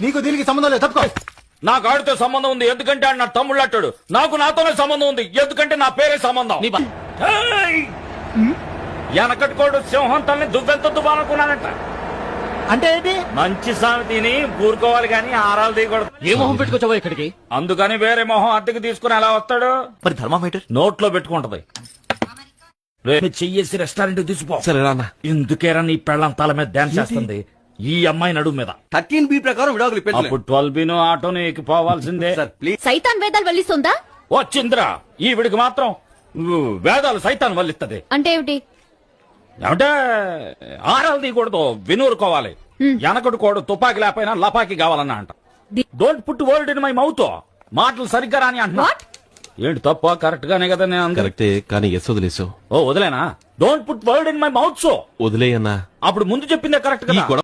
నీకు దీనికి సంబంధం లేదు, తప్పుకో. నాకు ఆడితో సంబంధం ఉంది ఎందుకంటే ఆయన నా తమ్ముళ్ళు అట్టాడు. నాకు నాతోనే సంబంధం ఉంది ఎందుకంటే నా పేరే సంబంధం. ఏయ్! వెనకట్టుకోడు సింహం తల్ని దువ్వెంత దువ్వాలనుకున్నానంట. అంటే ఏంటి? మంచి సామెతని ఊరుకోవాలి గాని ఆరాలు తీయకూడదు. ఏ మొహం పెట్టుకొచ్చావో ఇక్కడికి? అందుకని వేరే మొహం అద్దెకి తీసుకుని ఎలా వస్తాడు? మరి థర్మామీటర్ నోట్లో పెట్టుకుంటది. చెయ్యేసి రెస్టారెంట్ తీసుకో. సరే నాన్న. ఎందుకేరా నీ పెళ్ళం తల మీద డాన్స్ చేస్తుంది ఈ అమ్మాయి నడుము మీద? 13B ప్రకారం విడాకులు అప్పుడు 12B ఆటోని ఎక్కిపోవాల్సిందే. Sir please. సైతాన్ వేదాలు వల్లిస్తుందా? వచ్చిందిరా ఈవిడికి మాత్రం వేదాలు సైతాన్ వల్లిస్తది. అంటే ఏమిటి? ఏమంటే ఆరాలు తీయకూడదు, వినూరుకోవాలి. వెనకడు కోడు తుపాకి లేకపోయినా లపాకి కావాలన్నా అంట. Don't put word in my mouth. మాటలు సరిగ్గా రాని అంటున్నా. ఏంటి తప్ప? కరెక్ట్ గానే కదా నేను కరెక్టే కానీ ఎస్ వదిలేసావు. ఓ వదిలేనా? Don't put word in my mouth. So వదిలేయన్నా. అప్పుడు ముందు చెప్పిందే కరెక్ట్ కదా.